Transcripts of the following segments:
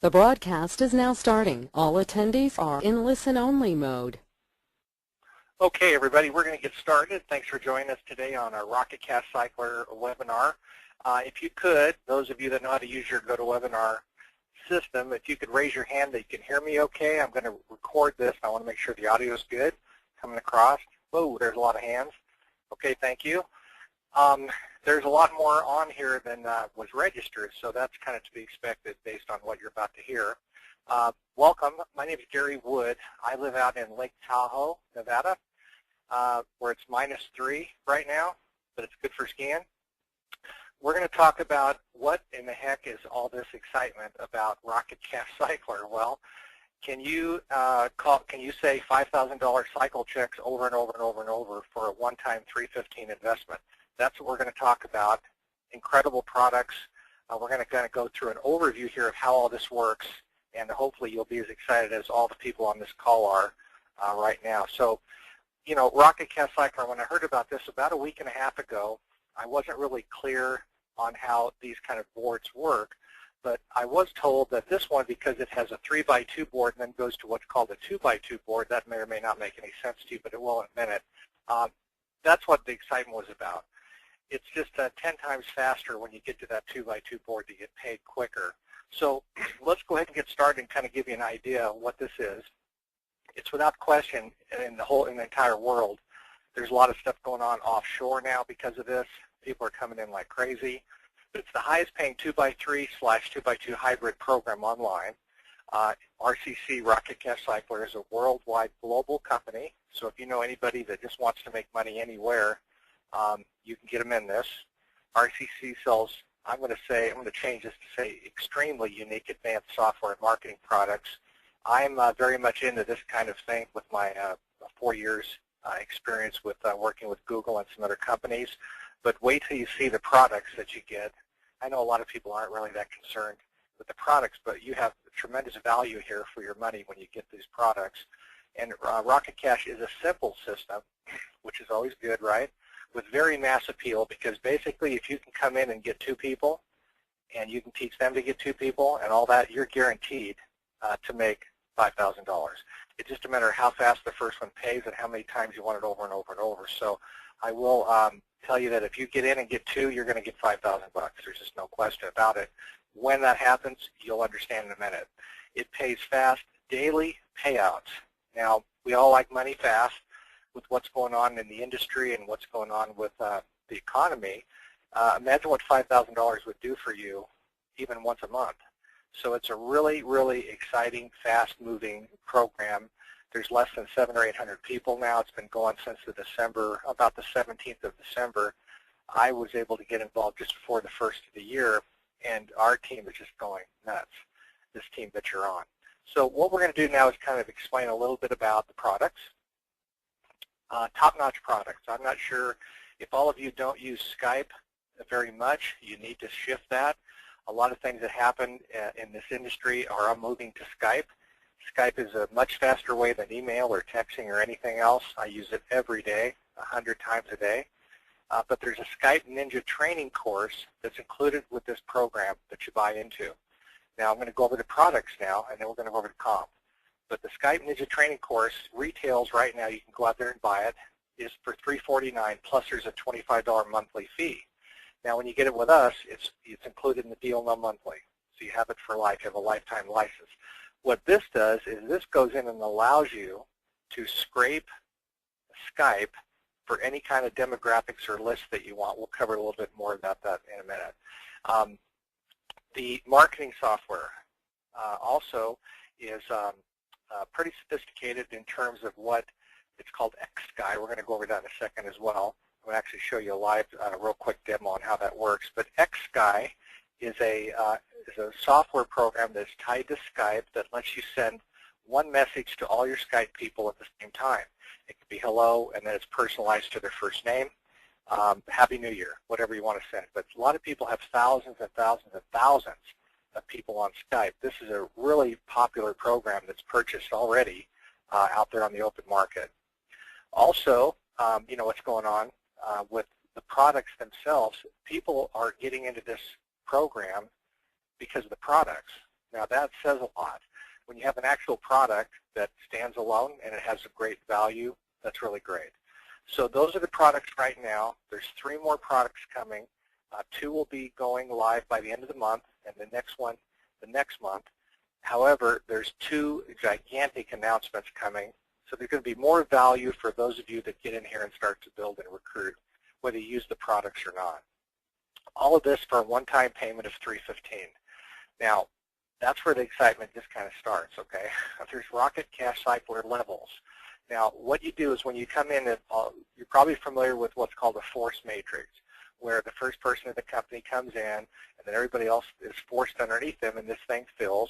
The broadcast is now starting. All attendees are in listen-only mode. Okay, everybody, we're going to get started. Thanks for joining us today on our RocketCast Cycler webinar. If you could, those of you that know how to use your GoToWebinar system, if you could raise your hand that you can hear me okay. I'm going to record this. I want to make sure the audio is good coming across. Whoa, there's a lot of hands. Okay, thank you. There's a lot more on here than was registered, so that's kind of to be expected based on what you're about to hear. Welcome. My name is Gary Wood. I live out in Lake Tahoe, Nevada, where it's -3 right now, but it's good for skiing. We're going to talk about what in the heck is all this excitement about RocketCast Cycler. Well, can you say $5,000 cycle checks over and over and over and over for a one-time $315 investment? That's what we're going to talk about. Incredible products. We're going to kind of go through an overview here of how all this works, and hopefully you'll be as excited as all the people on this call are right now. So, you know, RocketCast Cycler, when I heard about this about a week and a half ago, I wasn't really clear on how these kind of boards work, but I was told that this one, because it has a 3x2 board and then goes to what's called a 2x2 board, that may or may not make any sense to you, but it will in a minute. That's what the excitement was about. It's just 10 times faster when you get to that 2x2 board to get paid quicker. So let's go ahead and get started and kind of give you an idea of what this is. It's without question in the entire world. There's a lot of stuff going on offshore now because of this. People are coming in like crazy. But it's the highest paying 2x3/2x2 hybrid program online. RCC, RocketCast Cycler, is a worldwide global company. So if you know anybody that just wants to make money anywhere, you can get them in this. RCC sells, I'm going to change this to say extremely unique advanced software and marketing products. I'm very much into this kind of thing with my 4 years experience with working with Google and some other companies. But wait till you see the products that you get. I know a lot of people aren't really that concerned with the products, but you have tremendous value here for your money when you get these products. And RocketCast is a simple system, which is always good, right? With very mass appeal, because basically if you can come in and get 2 people and you can teach them to get 2 people and all that, you're guaranteed to make $5,000. It's just a matter of how fast the first one pays and how many times you want it over and over and over. So I will tell you that if you get in and get 2, you're going to get $5,000. There's just no question about it. When that happens, you'll understand in a minute. It pays fast, daily payouts. Now, we all like money fast. With what's going on in the industry and what's going on with the economy, imagine what $5,000 would do for you even once a month. So it's a really, really exciting, fast-moving program. There's less than 700 or 800 people now. It's been going since about the 17th of December. I was able to get involved just before the first of the year, and our team is just going nuts, this team that you're on. So what we're going to do now is kind of explain a little bit about the products. Top-notch products. I'm not sure if all of you don't use Skype very much. You need to shift that. A lot of things that happen in this industry are moving to Skype. Skype is a much faster way than email or texting or anything else. I use it every day, 100 times a day. But there's a Skype Ninja training course that's included with this program that you buy into. Now I'm going to go over the products now, and then we're going to go over the comp. But the Skype Ninja training course retails right now, you can go out there and buy it, is for $349, plus there's a $25 monthly fee. Now when you get it with us, it's included in the deal, no monthly. So you have it for life, you have a lifetime license. What this does is this goes in and allows you to scrape Skype for any kind of demographics or lists that you want. We'll cover a little bit more about that in a minute. The marketing software also is pretty sophisticated in terms of what it's called XSky. We're going to go over that in a second as well. I'm going to actually show you a live, real quick demo on how that works. But XSky is a software program that's tied to Skype that lets you send one message to all your Skype people at the same time. It could be hello, and then it's personalized to their first name. Happy New Year, whatever you want to send. But a lot of people have thousands and thousands and thousands of people on Skype. This is a really popular program that's purchased already out there on the open market. Also, you know what's going on with the products themselves. People are getting into this program because of the products. Now that says a lot. When you have an actual product that stands alone and it has a great value, that's really great. So those are the products right now. There's 3 more products coming. 2 will be going live by the end of the month, and the next one the next month. However, there's 2 gigantic announcements coming. So there's going to be more value for those of you that get in here and start to build and recruit, whether you use the products or not. All of this for a one-time payment of $315. Now, that's where the excitement just kind of starts, okay? There's Rocket Cash Cycler levels. Now, what you do is when you come in, you're probably familiar with what's called a force matrix, where the first person of the company comes in, and then everybody else is forced underneath them, and this thing fills.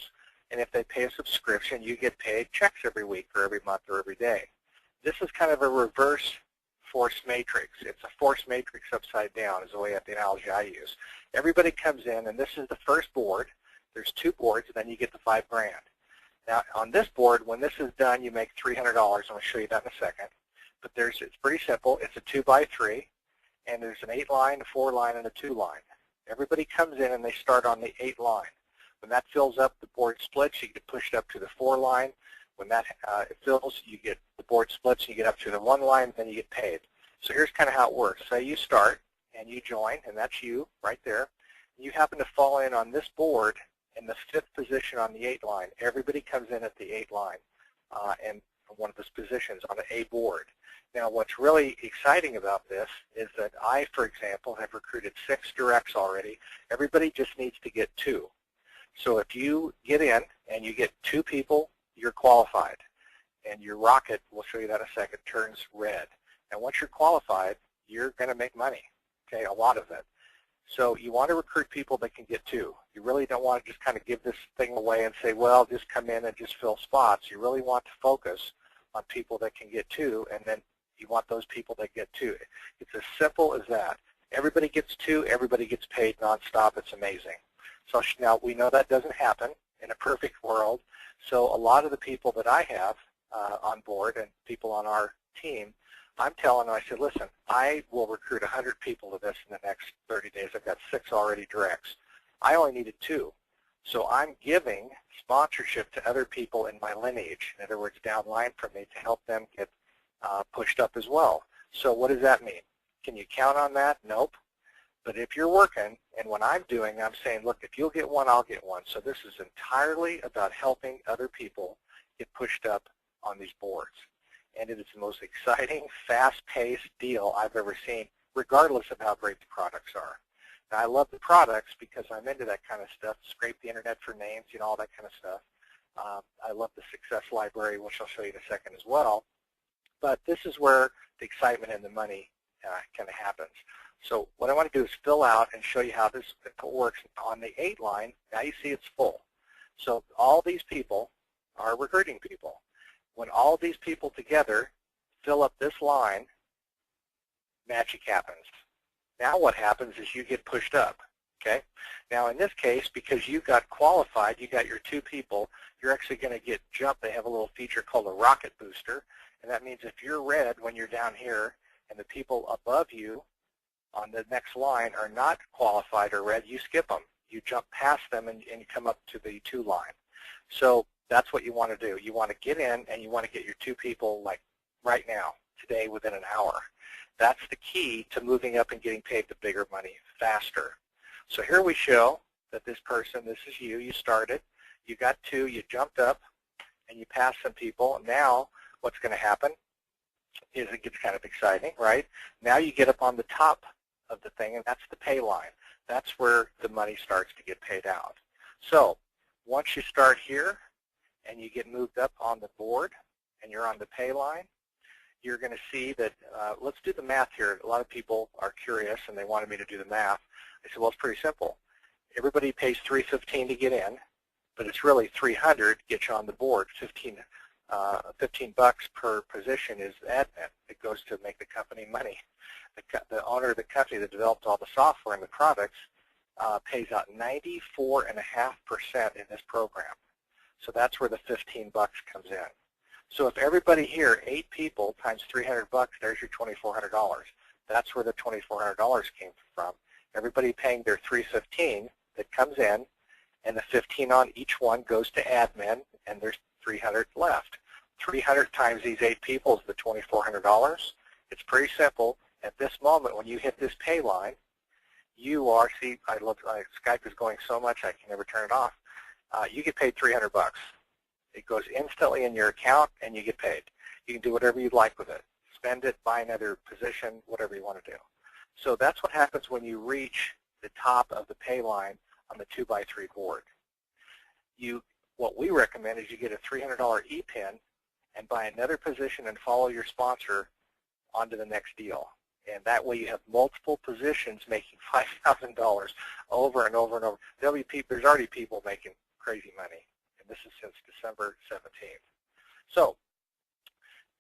And if they pay a subscription, you get paid checks every week or every month or every day. This is kind of a reverse force matrix. It's a force matrix upside down is the way, the analogy I use. Everybody comes in, and this is the first board. There's 2 boards, and then you get the $5 grand. Now, on this board, when this is done, you make $300. I'm going to show you that in a second. But it's pretty simple. It's a 2x3, and there's an 8-line, a 4-line, and a 2-line. Everybody comes in, and they start on the 8-line. When that fills up, the board splits. You get pushed up to the 4-line. When that it fills, you get the board splits, and you get up to the 1-line, and then you get paid. So here's kind of how it works. Say you start, and you join, and that's you right there. You happen to fall in on this board in the 5th position on the 8-line. Everybody comes in at the 8-line and one of those positions on the A board. Now, what's really exciting about this is that I, for example, have recruited 6 directs already. Everybody just needs to get 2. So if you get in and you get 2 people, you're qualified. And your rocket, we'll show you that in a second, turns red. And once you're qualified, you're going to make money, okay, a lot of it. So you want to recruit people that can get 2. You really don't want to just kind of give this thing away and say, well, just come in and just fill spots. You really want to focus on people that can get 2, and then you want those people that get 2. It's as simple as that. Everybody gets 2. Everybody gets paid nonstop. It's amazing. So now we know that doesn't happen in a perfect world. So a lot of the people that I have on board and people on our team, I'm telling them, I said, listen, I will recruit 100 people to this in the next 30 days. I've got 6 already directs. I only needed 2. So I'm giving sponsorship to other people in my lineage, in other words, downline from me, to help them get pushed up as well. So what does that mean? Can you count on that? Nope. But if you're working, and what I'm doing, I'm saying, look, if you'll get 1, I'll get 1. So this is entirely about helping other people get pushed up on these boards. And it is the most exciting, fast-paced deal I've ever seen, regardless of how great the products are. Now, I love the products because I'm into that kind of stuff, scrape the internet for names, you know, all that kind of stuff. I love the success library, which I'll show you in a second as well. But this is where the excitement and the money kind of happens. So what I want to do is fill out and show you how this works. On the 8-line, now you see it's full. So all these people are recruiting people. When all these people together fill up this line, magic happens. Now what happens is you get pushed up, okay? Now in this case, because you got qualified, you got your 2 people, you're actually going to get jumped. They have a little feature called a rocket booster, and that means if you're red when you're down here and the people above you on the next line are not qualified or red, you skip them. You jump past them and you come up to the 2 line. So that's what you want to do. You want to get in and you want to get your 2 people like right now, today, within an hour. That's the key to moving up and getting paid the bigger money faster. So here we show that this person, this is you, you started, you got 2, you jumped up, and you passed some people. Now what's going to happen is it gets kind of exciting, right? Now you get up on the top of the thing, and that's the pay line. That's where the money starts to get paid out. So once you start here and you get moved up on the board and you're on the pay line, you're going to see that, let's do the math here. A lot of people are curious and they wanted me to do the math. I said, well, it's pretty simple. Everybody pays $315 to get in, but it's really $300 to get you on the board. 15 bucks per position is admin. It goes to make the company money. The owner of the company that developed all the software and the products pays out 94.5% in this program. So that's where the 15 bucks comes in. So if everybody here, 8 people times 300 bucks, there's your $2,400. That's where the $2,400 came from. Everybody paying their $315 that comes in, and the 15 on each one goes to admin, and there's 300 left. 300 times these 8 people is the $2,400. It's pretty simple. At this moment, when you hit this pay line, you are, see, Skype is going so much I can never turn it off. You get paid 300 bucks. It goes instantly in your account, and you get paid. You can do whatever you'd like with it. Spend it, buy another position, whatever you want to do. So that's what happens when you reach the top of the pay line on the 2x3 board. What we recommend is you get a $300 e-pin and buy another position and follow your sponsor onto the next deal. And that way you have multiple positions making $5,000 over and over and over. There's already people making crazy money, and this is since December 17th. So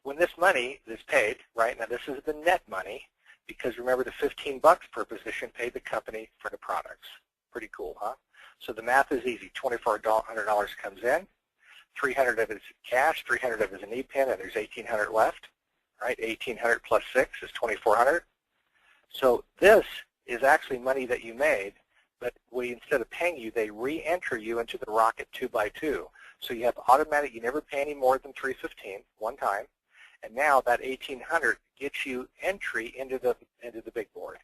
when this money is paid, right, now this is the net money, because remember the 15 bucks per position paid the company for the products. Pretty cool, huh? So the math is easy. $2,400 comes in, 300 of it is cash, 300 of it is an e-pin, and there's 1,800 left. Right, 1,800 plus 6 is 2,400. So this is actually money that you made, but instead of paying you, they re-enter you into the Rocket 2x2. So you have automatic, you never pay any more than $315 one time, and now that 1,800 gets you entry into the big board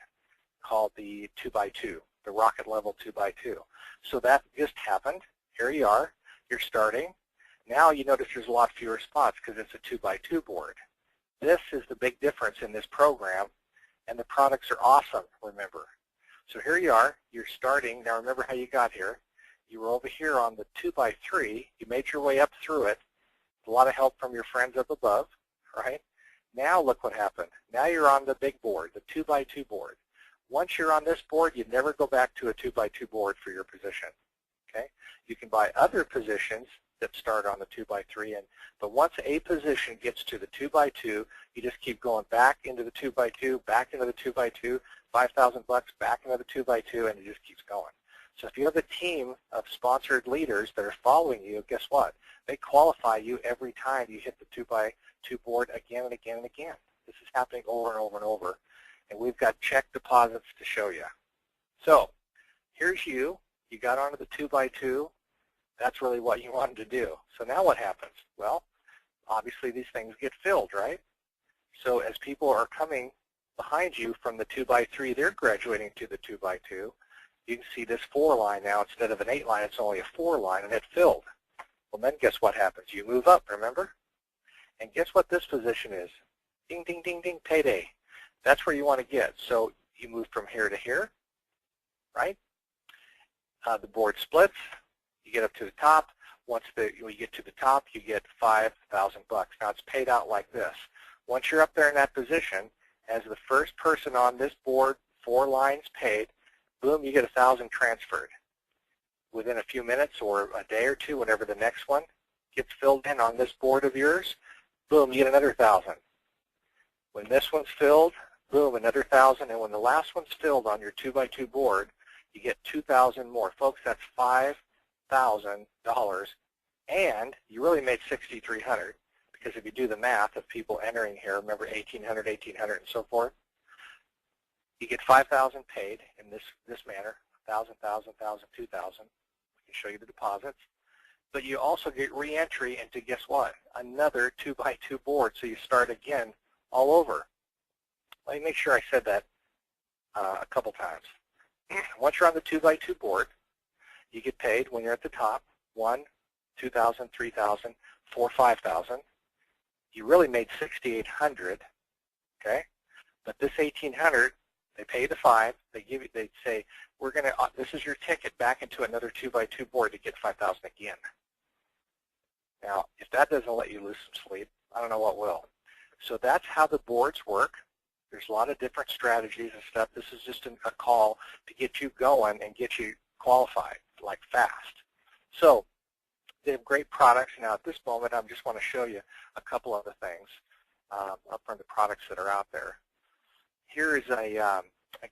called the 2x2, the Rocket level 2x2. So that just happened. Here you are. You're starting. Now you notice there's a lot fewer spots because it's a 2x2 board. This is the big difference in this program, and the products are awesome, remember. So here you are, you're starting. Now remember how you got here. You were over here on the 2x3. You made your way up through it. A lot of help from your friends up above, right? Now look what happened. Now you're on the big board, the 2x2 board. Once you're on this board, you never go back to a 2x2 board for your position, okay? You can buy other positions that start on the 2x3, but once a position gets to the 2x2, you just keep going back into the 2x2, back into the 2x2, 5,000 bucks back into the 2x2, and it just keeps going. So if you have a team of sponsored leaders that are following you, guess what? They qualify you every time you hit the 2x2 board again and again and again. This is happening over and over and over, and we've got check deposits to show you. So here's you. You got onto the 2x2. That's really what you wanted to do. So now what happens? Well, obviously these things get filled, right? So as people are coming behind you from the 2x3, they're graduating to the 2x2. You can see this 4 line now. Instead of an 8 line, it's only a 4 line, and it filled. Well, then guess what happens? You move up, remember? And guess what this position is? Ding, ding, ding, ding, payday. That's where you want to get. So you move from here to here, right? The board splits. You get up to the top. When you get to the top, you get 5,000 bucks. Now it's paid out like this. Once you're up there in that position, as the first person on this board, 4 lines paid, boom, you get 1,000 transferred. Within a few minutes or a day or two, whenever the next one gets filled in on this board of yours, boom, you get another 1,000. When this one's filled, boom, another 1,000. And when the last one's filled on your 2x2 board, you get 2,000 more. Folks, that's $5,000, and you really made $6,300, because if you do the math of people entering here, remember 1,800, 1,800, and so forth, you get 5,000 paid in this manner, 1,000, 1,000, 1,000, 2,000. We can show you the deposits, but you also get re-entry into, guess what, another 2x2 board, so you start again all over. Let me make sure I said that a couple times. Once you're on the 2x2 board, you get paid when you're at the top, 1, 2,000, 3,000, 4, 5,000. You really made 6,800, okay? But this 1,800, they pay the 5. They say, we're going to. This is your ticket back into another 2x2 board to get 5,000 again. Now, if that doesn't let you lose some sleep, I don't know what will. So that's how the boards work. There's a lot of different strategies and stuff. This is just a call to get you going and get you qualified, like fast. So they have great products. Now at this moment, I just want to show you a couple other things up from the products that are out there. Here is I'll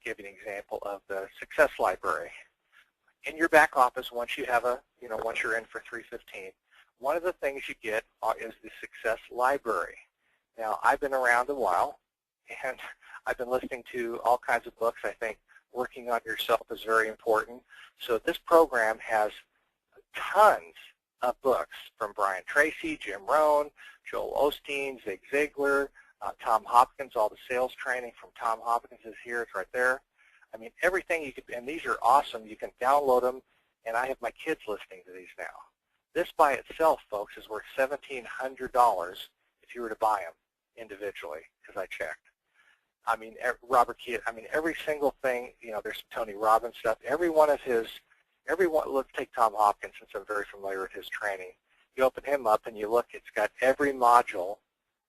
give you an example of the Success Library. In your back office, once you have once you're in for 315, one of the things you get is the Success Library. Now I've been around a while, and I've been listening to all kinds of books. I think working on yourself is very important. So this program has tons of books from Brian Tracy, Jim Rohn, Joel Osteen, Zig Ziglar, Tom Hopkins. All the sales training from Tom Hopkins is here. It's right there. I mean, everything you could, and these are awesome. You can download them, and I have my kids listening to these now. This by itself, folks, is worth $1,700 if you were to buy them individually, because I checked. I mean, Robert Key, I mean, every single thing, you know, there's some Tony Robbins stuff. Every one of his, let's take Tom Hopkins, since I'm very familiar with his training. You open him up and you look, it's got every module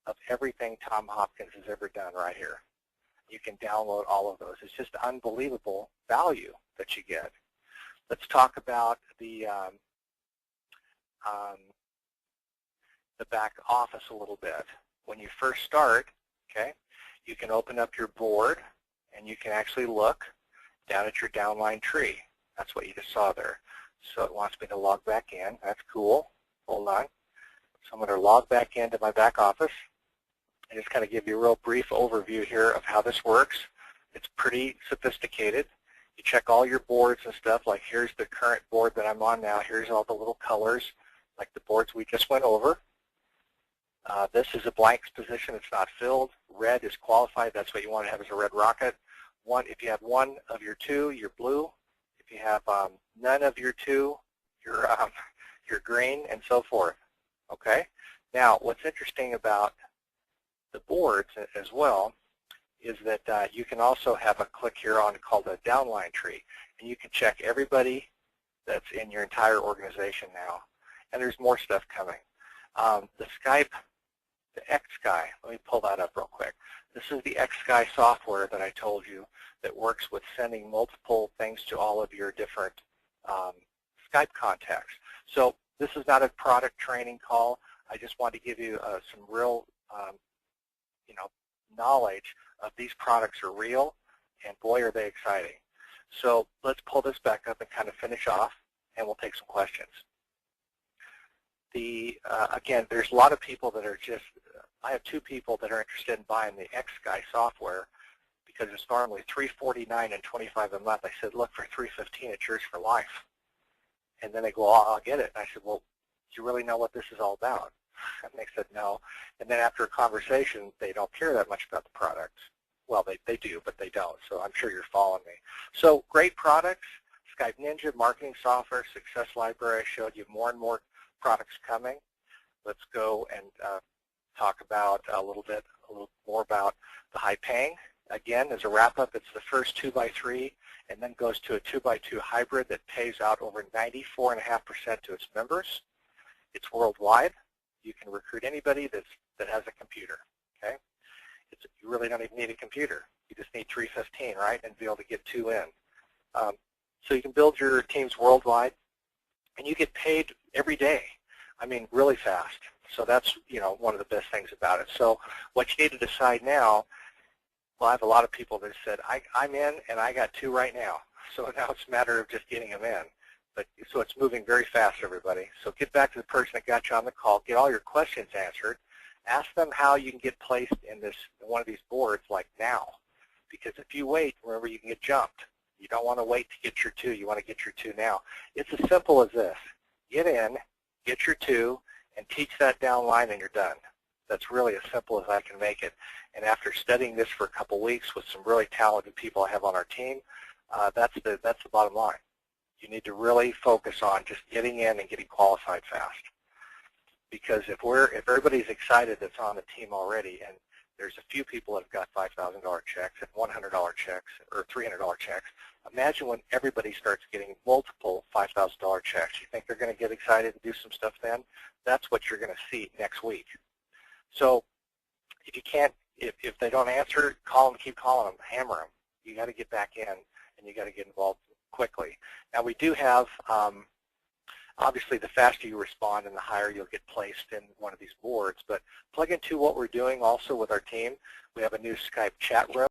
of everything Tom Hopkins has ever done right here. You can download all of those. It's just unbelievable value that you get. Let's talk about the back office a little bit. When you first start, okay, you can open up your board and you can actually look down at your downline tree. That's what you just saw there. So it wants me to log back in. That's cool. Hold on. So I'm going to log back into my back office and just kind of give you a real brief overview here of how this works. It's pretty sophisticated. You check all your boards and stuff, like here's the current board that I'm on now. Here's all the little colors, like the boards we just went over. This is a blank position. It's not filled. Red is qualified. That's what you want to have as a red rocket. If you have one of your two, you're blue. If you have none of your two, you're green, and so forth. Okay? Now, what's interesting about the boards as well is that you can also have a click here on called a downline tree, and you can check everybody that's in your entire organization now. And there's more stuff coming. The Skype, the XSky, let me pull that up real quick. This is the XSky software that I told you that works with sending multiple things to all of your different Skype contacts. So this is not a product training call. I just want to give you some real knowledge of these products are real, and boy, are they exciting. So let's pull this back up and kind of finish off, and we'll take some questions. Again, there's a lot of people that are just, I have two people that are interested in buying the XSky software because it's normally $349 and $25 a month. I said, look, for $315, it's yours for life. And then they go, oh, I'll get it. And I said, well, do you really know what this is all about? And they said no. And then after a conversation, they don't care that much about the product. Well, they do, but they don't. So I'm sure you're following me. So great products, Skype Ninja, marketing software, Success Library. I showed you more and more products coming. Let's go and talk about a little more about the high paying. Again, as a wrap-up, it's the first 2x3 and then goes to a 2x2 hybrid that pays out over 94.5% to its members. It's worldwide. You can recruit anybody that has a computer. Okay, you really don't even need a computer. You just need $315, right, and be able to get two in. So you can build your teams worldwide, and you get paid every day. I mean, really fast. So that's one of the best things about it. So what you need to decide now. Well, I have a lot of people that said I'm in, and I got two right now. So now it's a matter of just getting them in. So it's moving very fast, everybody. So get back to the person that got you on the call. Get all your questions answered. Ask them how you can get placed in one of these boards like now. Because if you wait, remember, you can get jumped. You don't want to wait to get your two. You want to get your two now. It's as simple as this. Get in, get your two, and teach that downline, and you're done. That's really as simple as I can make it. And after studying this for a couple weeks with some really talented people I have on our team, that's the bottom line. You need to really focus on just getting in and getting qualified fast. Because if everybody's excited that's on the team already, and there's a few people that have got $5,000 checks and $100 checks or $300 checks, imagine when everybody starts getting multiple $5,000 checks. You think they're going to get excited and do some stuff then? That's what you're going to see next week. So if you can't, if they don't answer, call them, keep calling them, hammer them. You got to get back in, and you got to get involved quickly. Now we do have, obviously the faster you respond and the higher you'll get placed in one of these boards, but plug into what we're doing also with our team. We have a new Skype chat room.